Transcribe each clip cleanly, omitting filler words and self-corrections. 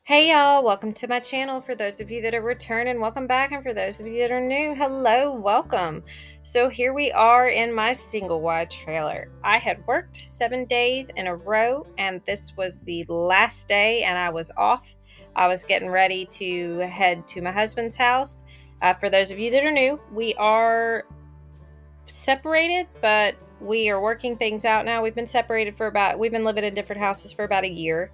Hey y'all, welcome to my channel. For those of you that are returning, welcome back. And for those of you that are new, hello, welcome. So here we are in my single wide trailer. I had worked 7 days in a row and this was the last day and I was off. I was getting ready to head to my husband's house. For those of you that are new, we are separated, but we are working things out now. We've been living in different houses for about a year.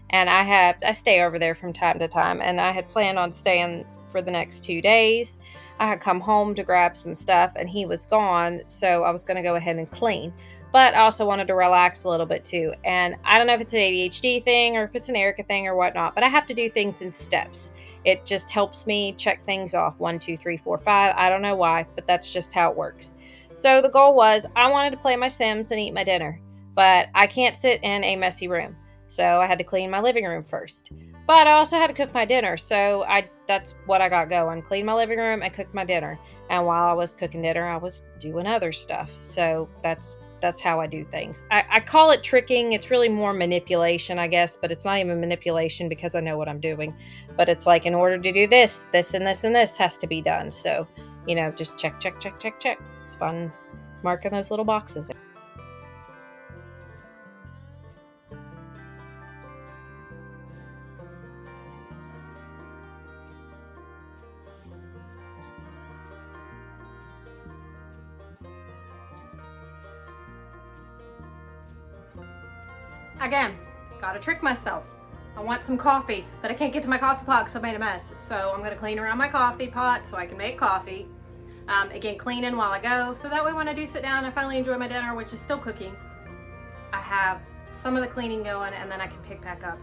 And I stay over there from time to time, and I had planned on staying for the next 2 days. I had come home to grab some stuff and he was gone, so I was going to go ahead and clean. But I also wanted to relax a little bit too. And I don't know if it's an ADHD thing or if it's an Erica thing or whatnot, but I have to do things in steps. It just helps me check things off 1, 2, 3, 4, 5. I don't know why, but that's just how it works. So the goal was I wanted to play my Sims and eat my dinner, but I can't sit in a messy room. So I had to clean my living room first. But I also had to cook my dinner. So that's what I got going. Clean my living room and cook my dinner. And while I was cooking dinner, I was doing other stuff. So that's how I do things. I call it tricking. It's really more manipulation, I guess, but it's not even manipulation because I know what I'm doing. But it's like in order to do this, this and this and this has to be done. So, just check, check, check, check, check. It's fun marking those little boxes. Again, gotta trick myself. I want some coffee, but I can't get to my coffee pot because I made a mess. So I'm gonna clean around my coffee pot so I can make coffee. Again, cleaning while I go. So that way when I do sit down, I finally enjoy my dinner, which is still cooking. I have some of the cleaning going and then I can pick back up.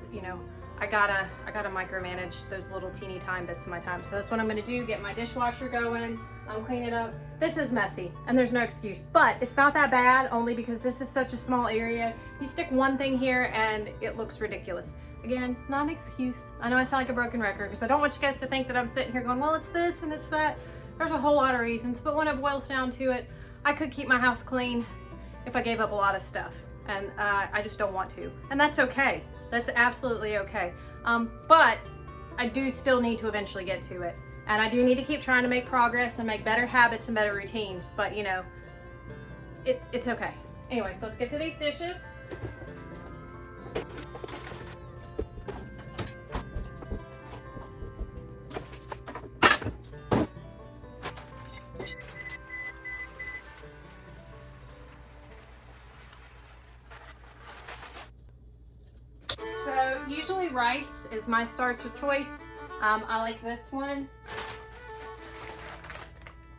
I gotta micromanage those little teeny tiny bits of my time. So that's what I'm gonna do, get my dishwasher going, clean it up. This is messy and there's no excuse, but it's not that bad only because this is such a small area. You stick one thing here and it looks ridiculous. Again, not an excuse. I know I sound like a broken record because I don't want you guys to think that I'm sitting here going, well, it's this and it's that. There's a whole lot of reasons, but when it boils down to it, I could keep my house clean if I gave up a lot of stuff. And I just don't want to. And that's okay. That's absolutely okay. But I do still need to eventually get to it. And I do need to keep trying to make progress and make better habits and better routines. But it's okay. Anyway, so let's get to these dishes. So usually rice is my starch of choice. I like this one.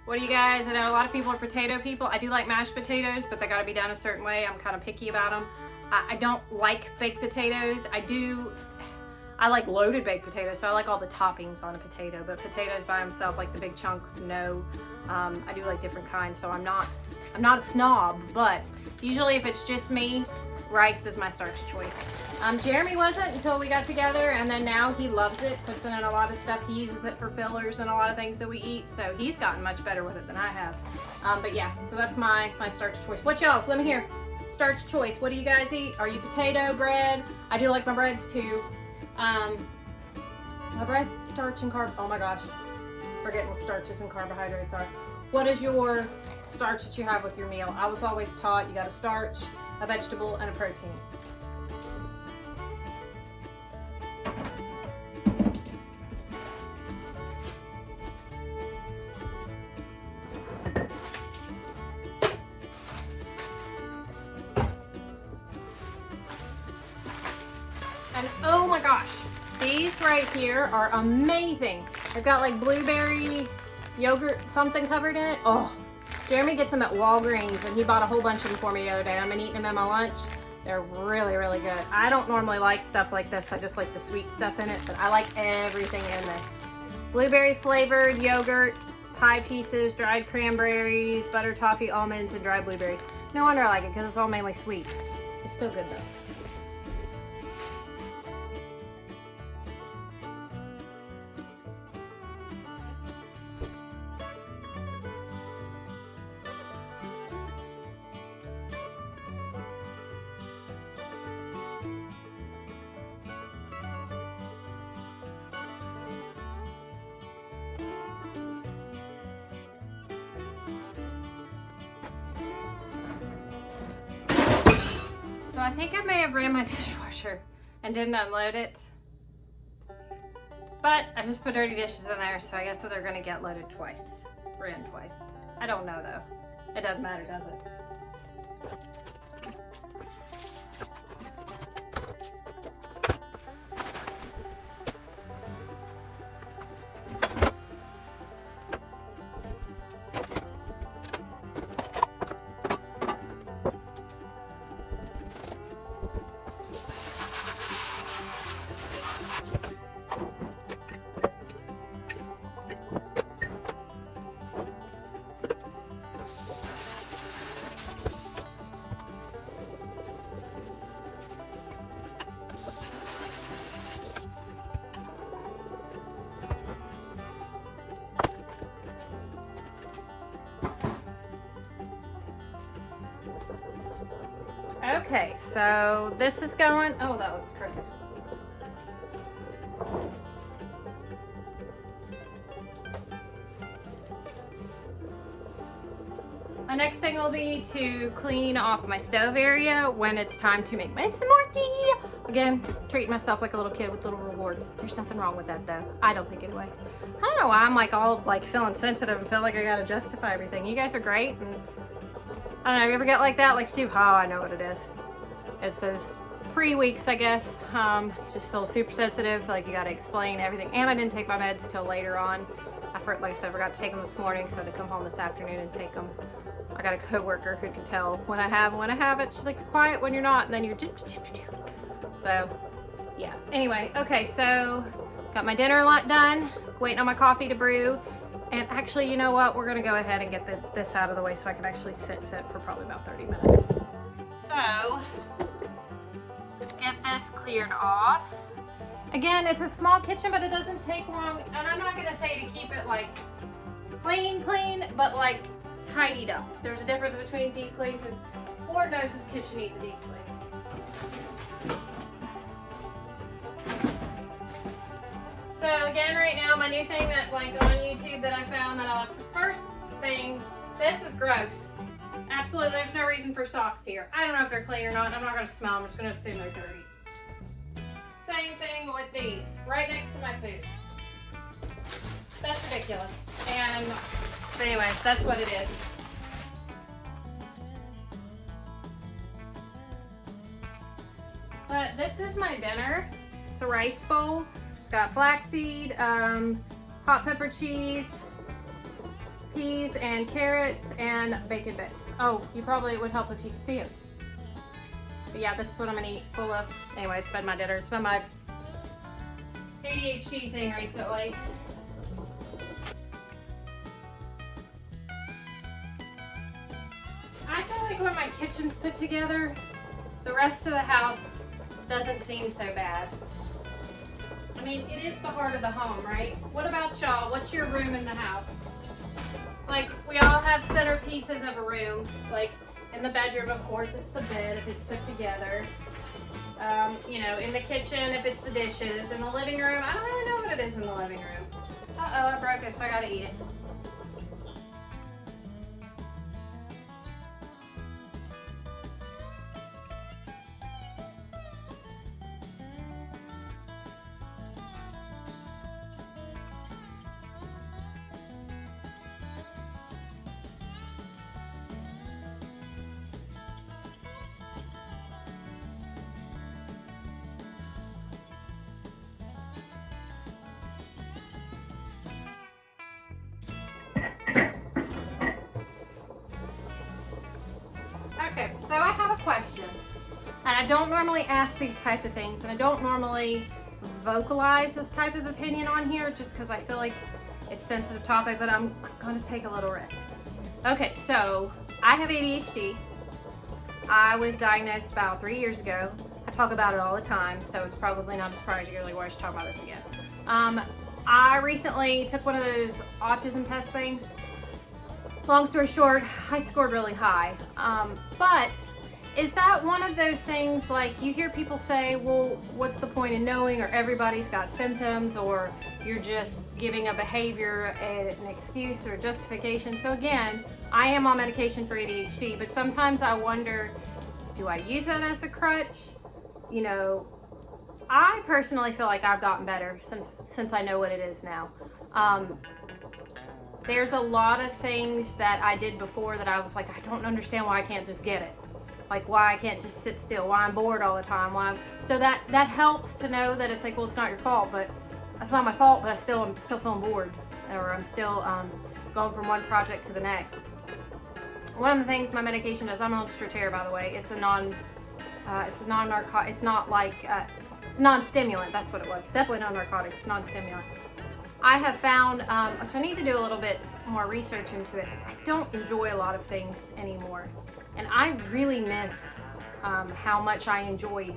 What do you guys, I know a lot of people are potato people. I do like mashed potatoes, but they gotta be done a certain way. I'm kind of picky about them. I don't like baked potatoes. I like loaded baked potatoes, so I like all the toppings on a potato, but potatoes by themselves, like the big chunks, no. I do like different kinds, so I'm not a snob, but usually if it's just me, rice is my starch choice. Jeremy wasn't until we got together, and then now he loves it, puts in a lot of stuff. He uses it for fillers and a lot of things that we eat, so he's gotten much better with it than I have. But yeah, so that's my starch choice. What y'all? So let me hear. Starch choice. What do you guys eat? Are you potato, bread? I do like my breads too. My bread, starch, and carb. Oh my gosh, forgetting what starches and carbohydrates are. What is your starch that you have with your meal? I was always taught you got a starch, a vegetable, and a protein. And oh my gosh, these right here are amazing. They've got like blueberry yogurt something covered in it. Oh, Jeremy gets them at Walgreens and he bought a whole bunch of them for me the other day. I've been eating them at my lunch. They're really, really good. I don't normally like stuff like this. I just like the sweet stuff in it, but I like everything in this. Blueberry flavored yogurt, pie pieces, dried cranberries, butter toffee, almonds, and dried blueberries. No wonder I like it because it's all mainly sweet. It's still good though. So I think I may have ran my dishwasher and didn't unload it. But I just put dirty dishes in there, so I guess they're gonna get loaded twice. Ran twice. I don't know though. It doesn't matter, does it? Okay, so this is going, oh, that looks crooked. My next thing will be to clean off my stove area when it's time to make my s'morky. Again, treating myself like a little kid with little rewards. There's nothing wrong with that though. I don't think anyway. I don't know why I'm like all like feeling sensitive and feel like I gotta justify everything. You guys are great, and I don't know, you ever get like that? Like Sue, oh, I know what it is. It's those pre-weeks, I guess. Just feel super sensitive, like you gotta explain everything. And I didn't take my meds till later on. Like I said, I forgot to take them this morning, so I had to come home this afternoon and take them. I got a coworker who can tell when I have and when I haven't. She's like, you're quiet when you're not, and then you're so yeah. Anyway, okay, so got my dinner done, waiting on my coffee to brew. And actually, you know what? We're gonna go ahead and get this out of the way so I can actually sit for probably about 30 minutes. So, get this cleared off. Again, it's a small kitchen, but it doesn't take long. And I'm not gonna say to keep it like clean, but like tidied up. There's a difference between deep clean, because Lord knows this kitchen needs a deep clean. So again, right now, my new thing that like on YouTube that I found that I love. First thing, this is gross. Absolutely, there's no reason for socks here. I don't know if they're clean or not. I'm not gonna smell them. I'm just gonna assume they're dirty. Same thing with these, right next to my food. That's ridiculous. And anyway, that's what it is. But this is my dinner. It's a rice bowl. It's got flaxseed, hot pepper cheese, peas and carrots, and bacon bits. Oh, it would help if you could see it. But yeah, this is what I'm gonna eat, full of, anyway, it's been my dinner. It's been my ADHD thing recently. I feel like when my kitchen's put together, the rest of the house doesn't seem so bad. I mean, it is the heart of the home, right? What about y'all? What's your room in the house? Like, we all have centerpieces of a room. Like, in the bedroom, of course, it's the bed if it's put together. You know, in the kitchen, if it's the dishes. In the living room, I don't really know what it is in the living room. Uh-oh, I broke it, so I gotta eat it. Okay, so I have a question, and I don't normally ask these type of things, and I don't normally vocalize this type of opinion on here just because I feel like it's a sensitive topic, but I'm gonna take a little risk. Okay, so I have ADHD. I was diagnosed about 3 years ago. I talk about it all the time, so it's probably not a surprise. You're like, why should I talk about this again? I recently took one of those autism test things. Long story short, I scored really high. But is that one of those things, like you hear people say, well, what's the point in knowing, or everybody's got symptoms, or you're just giving a behavior an excuse or justification? So again, I am on medication for ADHD, but sometimes I wonder Do I use it as a crutch? You know, I personally feel like I've gotten better since I know what it is now. There's a lot of things that I did before that I was like, I don't understand why I can't just get it. Like why I can't just sit still, why I'm bored all the time, so that helps to know that it's like, well, it's not your fault, but it's not my fault, but I'm still feeling bored, or I'm still going from one project to the next. One of the things my medication does, I'm on Strattera, by the way. It's a non-narcotic. It's not like it's non-stimulant. That's what it was. It's definitely not narcotic. It's non-stimulant. I have found, which I need to do a little bit more research into it. I don't enjoy a lot of things anymore, and I really miss how much I enjoyed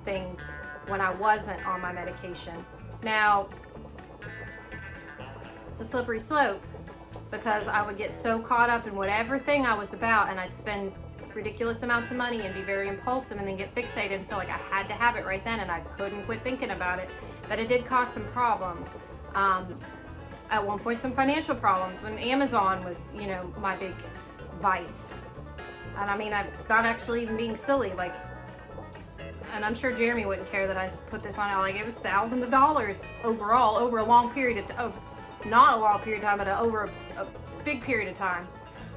things when I wasn't on my medication. Now, it's a slippery slope because I would get so caught up in whatever thing I was about, and I'd spend ridiculous amounts of money and be very impulsive and then get fixated and feel like I had to have it right then and I couldn't quit thinking about it. But it did cause some problems. At one point, some financial problems when Amazon was, you know, my big vice. And I mean, I'm not actually even being silly, like, and I'm sure Jeremy wouldn't care that I put this on. Like, it was thousands of dollars overall over a long period of not a long period of time, but over a big period of time.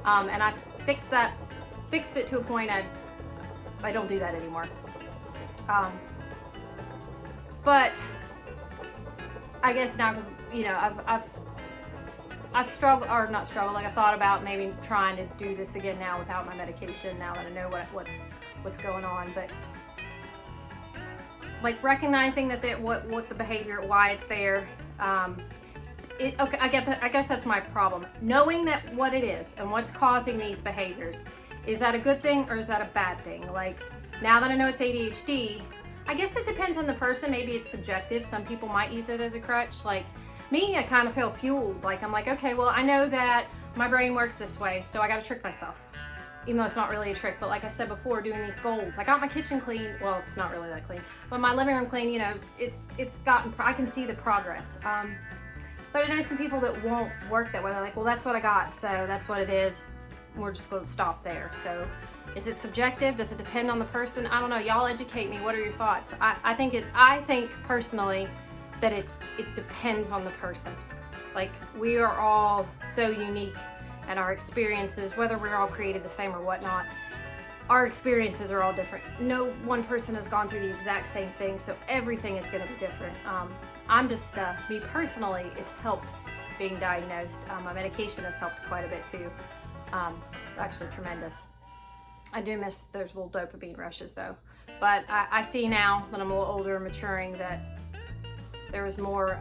And I fixed it to a point I don't do that anymore. But I guess now, because, you know, I've struggled, or not struggled, like I've thought about maybe trying to do this again now without my medication, now that I know what's going on. But like recognizing that what the behavior, why it's there. Okay, I get that. I guess that's my problem. Knowing that what it is and what's causing these behaviors, is that a good thing or is that a bad thing? Like, now that I know it's ADHD, I guess it depends on the person. Maybe it's subjective. Some people might use it as a crutch. Like me, I kind of feel fueled. Like, I'm like, okay, well, I know that my brain works this way, so I got to trick myself. Even though it's not really a trick, but like I said before, doing these goals. I got my kitchen clean. Well, it's not really that clean, but my living room clean, you know, it's gotten, I can see the progress. But I know some people that won't work that way. They're like, well, that's what I got, so that's what it is. We're just going to stop there. So is it subjective? Does it depend on the person? I don't know. Y'all educate me. What are your thoughts? I think personally that it depends on the person. Like, we are all so unique, and our experiences, whether we're all created the same or whatnot, our experiences are all different. No one person has gone through the exact same thing, so everything is going to be different. I'm just, me personally, it's helped being diagnosed. My medication has helped quite a bit too. Actually tremendous. I do miss those little dopamine rushes though. But I see now that I'm a little older and maturing that there was more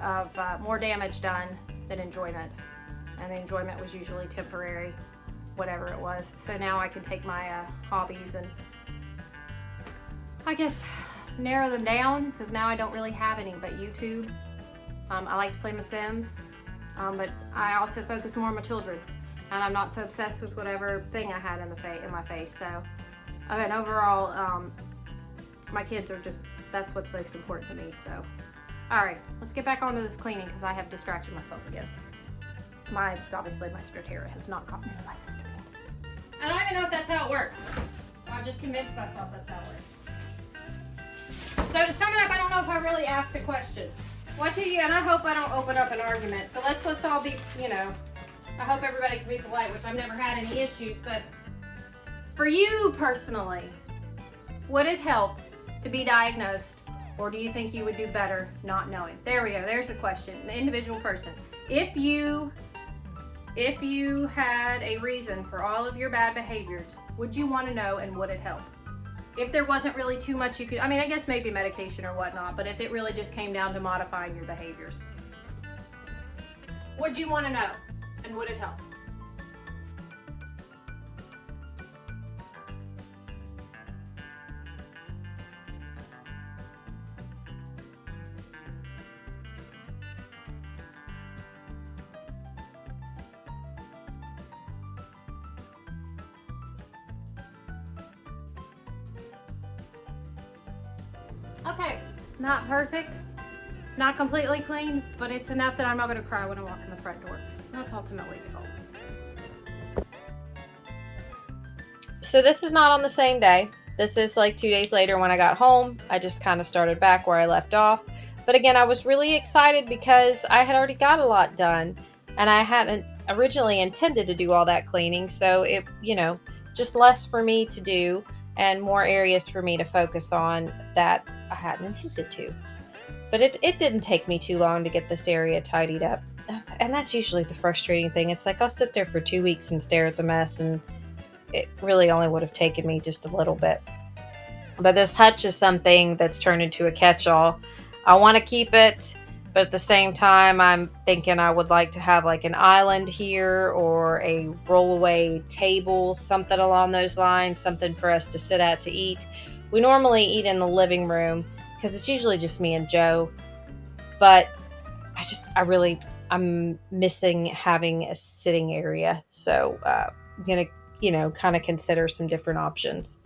damage done than enjoyment. And the enjoyment was usually temporary, whatever it was. So now I can take my hobbies and, I guess, narrow them down, because now I don't really have any but YouTube. I like to play my Sims, but I also focus more on my children, and I'm not so obsessed with whatever thing I had in my face. So, and overall, my kids are just, that's what's most important to me. So, all right, let's get back onto this cleaning because I have distracted myself again. Obviously my Strattera has not gotten into my system yet. I don't even know if that's how it works. I've just convinced myself that's how it works. So to sum it up, I don't know if I really asked a question. What do you, and I hope I don't open up an argument. So let's all be, you know, I hope everybody can be polite, which I've never had any issues, but for you personally, would it help to be diagnosed, or do you think you would do better not knowing? There we go, there's the question, an individual person. If you had a reason for all of your bad behaviors, would you want to know, and would it help? If there wasn't really too much you could, I mean, I guess maybe medication or whatnot, but if it really just came down to modifying your behaviors, would you want to know, and would it help? Okay, not perfect, not completely clean, but it's enough that I'm not going to cry when I walk in the front door. And that's ultimately the goal. So this is not on the same day, This is like 2 days later when I got home. I just kind of started back where I left off. But again, I was really excited because I had already got a lot done and I hadn't originally intended to do all that cleaning. So it, just less for me to do and more areas for me to focus on that I hadn't intended to. But it didn't take me too long to get this area tidied up. And that's usually the frustrating thing. It's like I'll sit there for 2 weeks and stare at the mess, and it really only would have taken me just a little bit. But this hutch is something that's turned into a catch-all. I want to keep it, but at the same time, I'm thinking I would like to have like an island here or a rollaway table, something along those lines, something for us to sit at to eat. We normally eat in the living room because it's usually just me and Joe, but I'm missing having a sitting area. So I'm going to, kind of consider some different options.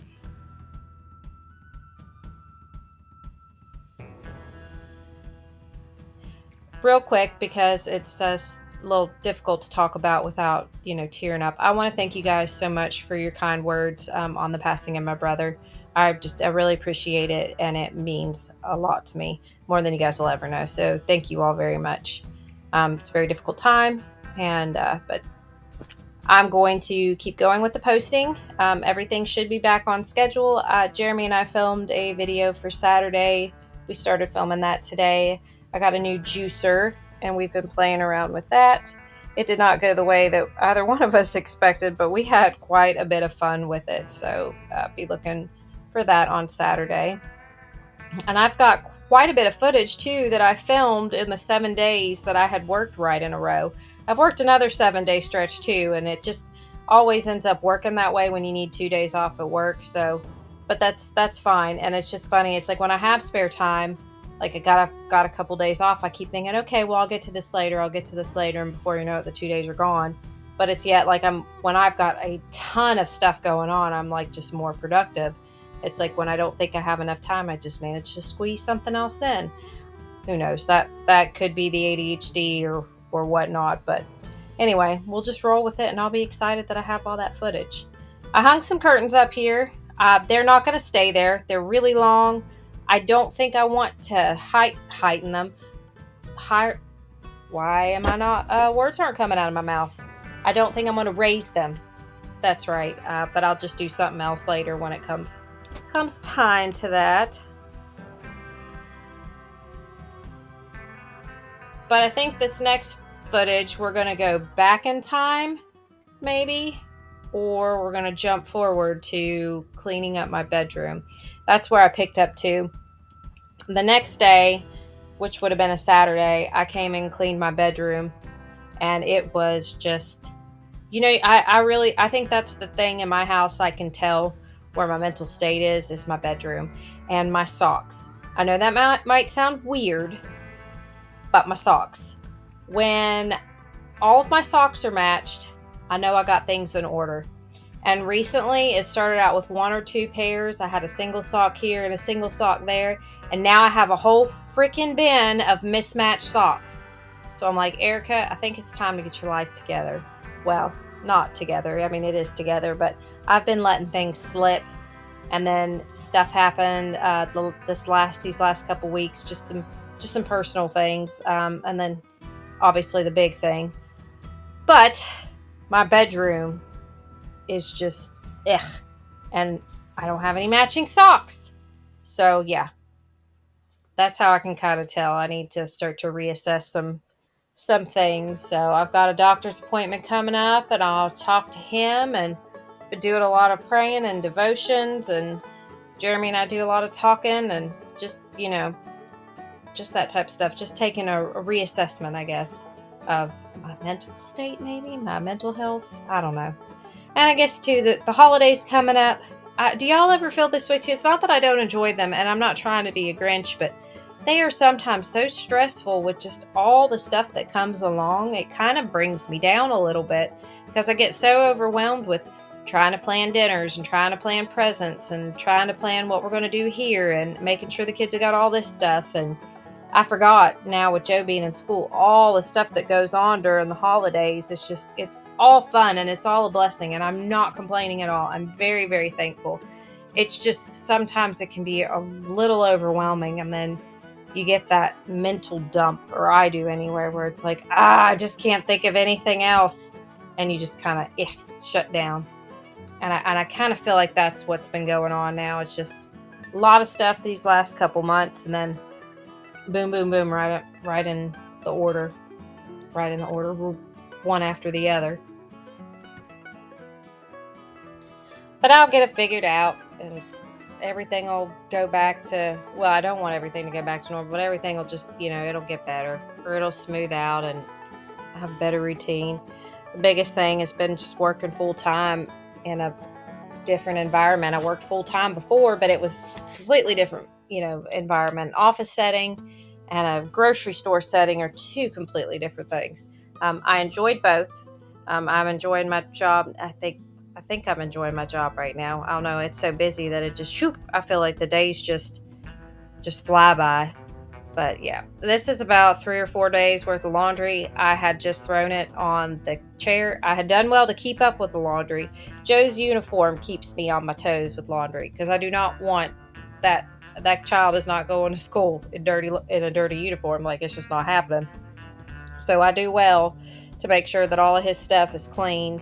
Real quick, because it's a little difficult to talk about without, tearing up. I want to thank you guys so much for your kind words on the passing of my brother. I really appreciate it, and it means a lot to me, more than you guys will ever know. So thank you all very much. It's a very difficult time, and but I'm going to keep going with the posting. Everything should be back on schedule. Jeremy and I filmed a video for Saturday. We started filming that today. I got a new juicer, and we've been playing around with that. It did not go the way that either one of us expected, but we had quite a bit of fun with it. So be looking for that on Saturday. And I've got quite a bit of footage too that I filmed in the 7 days that I had worked right in a row. I've worked another 7 day stretch too, and it just always ends up working that way when you need 2 days off at work. So, but that's fine. And it's just funny. It's like when I have spare time, like I got a couple days off, I keep thinking, okay, well, I'll get to this later. I'll get to this later. And before you know it, the 2 days are gone. But it's yet like when I've got a ton of stuff going on, I'm like just more productive. It's like when I don't think I have enough time, I just manage to squeeze something else in. Who knows? That could be the ADHD or whatnot. But anyway, we'll just roll with it, and I'll be excited that I have all that footage. I hung some curtains up here. They're not going to stay there. They're really long. I don't think I want to heighten them. Why am I not? Words aren't coming out of my mouth. I don't think I'm going to raise them. That's right. But I'll just do something else later when it comes time to that. But I think this next footage, we're going to go back in time, maybe, or we're going to jump forward to cleaning up my bedroom. That's where I picked up to. The next day, which would have been a Saturday, I came and cleaned my bedroom, and it was just, I think that's the thing in my house. I can tell where my mental state is my bedroom and my socks. I know that might sound weird, but my socks. When all of my socks are matched, I know I got things in order. And recently it started out with 1 or 2 pairs. I had a single sock here and a single sock there. And now I have a whole freaking bin of mismatched socks. So I'm like, Erica, I think it's time to get your life together. Well, not together. I mean, it is together, but I've been letting things slip. And then stuff happened these last couple weeks, just some personal things. And then obviously the big thing. But my bedroom is just and I don't have any matching socks. So yeah, that's how I can kind of tell I need to start to reassess some things. So I've got a doctor's appointment coming up, and I'll talk to him, and been doing a lot of praying and devotions, and Jeremy and I do a lot of talking, and just just that type of stuff, just taking a reassessment, I guess, of my mental state, maybe my mental health. I don't know. And I guess too, the holidays coming up. Do y'all ever feel this way too? It's not that I don't enjoy them, and I'm not trying to be a Grinch, but they are sometimes so stressful with just all the stuff that comes along. It kind of brings me down a little bit because I get so overwhelmed with trying to plan dinners and trying to plan presents and trying to plan what we're going to do here and making sure the kids have got all this stuff. And I forgot now with Joe being in school, all the stuff that goes on during the holidays. It's all fun and it's all a blessing, and I'm not complaining at all. I'm very, very thankful. it's just sometimes it can be a little overwhelming, and then you get that mental dump, or I do anyway, where it's like, I just can't think of anything else, and you just kind of shut down. And I kind of feel like that's what's been going on now. It's just a lot of stuff these last couple months, and then boom, boom, boom, right in the order, one after the other. But I'll get it figured out, and everything will go back to, well, I don't want everything to go back to normal, but everything will just, it'll get better, or it'll smooth out, and have a better routine. The biggest thing has been just working full time in a different environment. I worked full time before, but it was completely different, environment. Office setting and a grocery store setting are two completely different things. I enjoyed both. I'm enjoying my job. I think I'm enjoying my job right now. I don't know. It's so busy that it just I feel like the days just fly by. But yeah, this is about 3 or 4 days worth of laundry. I had just thrown it on the chair. I had done well to keep up with the laundry. Joe's uniform keeps me on my toes with laundry, because I do not want that child is not going to school in a dirty uniform. Like, it's just not happening. So I do well to make sure that all of his stuff is cleaned.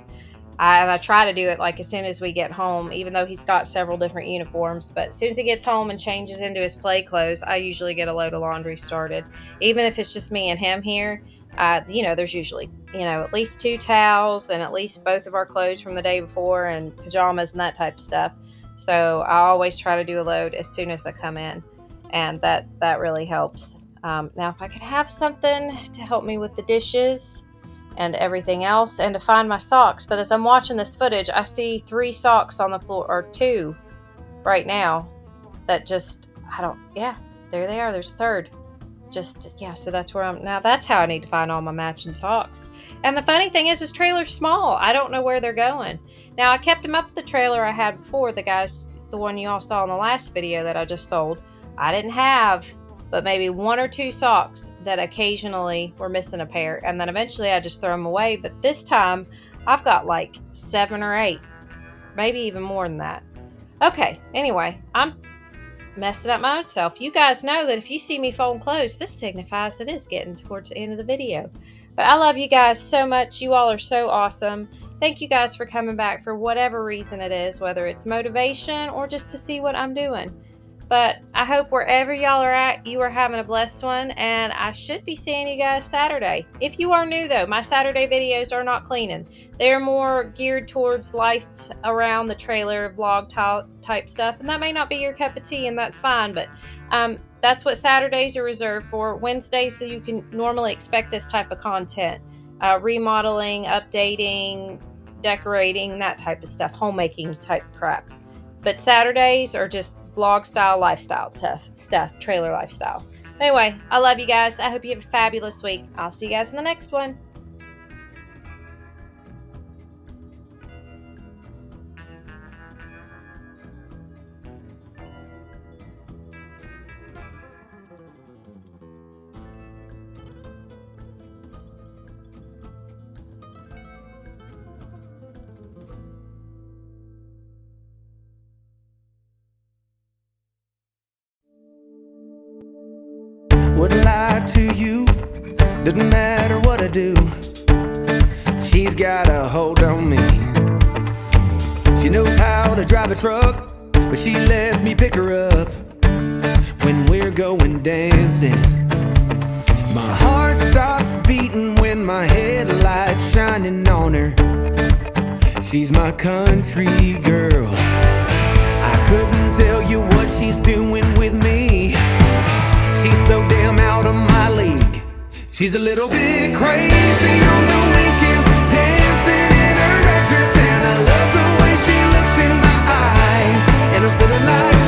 I try to do it like as soon as we get home, even though he's got several different uniforms. But as soon as he gets home and changes into his play clothes, I usually get a load of laundry started. Even if it's just me and him here, there's usually, at least 2 towels and at least both of our clothes from the day before and pajamas and that type of stuff. So I always try to do a load as soon as I come in, and that really helps. Now, if I could have something to help me with the dishes and everything else, and to find my socks. But as I'm watching this footage, I see 3 socks on the floor, or 2 right now, that just, there they are. There's a third. So that's where that's how I need to find all my matching socks. And the funny thing is, this trailer's small. I don't know where they're going. Now, I kept them up with the trailer I had before, the one you all saw in the last video that I just sold. I didn't have but maybe 1 or 2 socks that occasionally were missing a pair, and then eventually I just throw them away. But this time I've got like 7 or 8, maybe even more than that. Okay, anyway, I'm messing up my own self. You guys know that if you see me folding clothes, this signifies that it's getting towards the end of the video. But I love you guys so much. You all are so awesome. Thank you guys for coming back for whatever reason it is, whether it's motivation or just to see what I'm doing. But I hope wherever y'all are at, you are having a blessed one, and I should be seeing you guys Saturday. If you are new, though, my Saturday videos are not cleaning. They're more geared towards life around the trailer, vlog type stuff, and that may not be your cup of tea, and that's fine, but that's what Saturdays are reserved for. Wednesdays, so you can normally expect this type of content. Remodeling, updating, decorating, that type of stuff, homemaking type crap. But Saturdays are just vlog style, lifestyle stuff, trailer lifestyle. Anyway, I love you guys. I hope you have a fabulous week. I'll see you guys in the next one. Wouldn't lie to you, doesn't matter what I do. She's got a hold on me. She knows how to drive a truck, but she lets me pick her up when we're going dancing. My heart stops beating when my headlights shining on her. She's my country girl. I couldn't tell you what she's doing with me. She's so damn out of my league. She's a little bit crazy on the weekends, dancing in her red dress, and I love the way she looks in my eyes, and I'm feeling like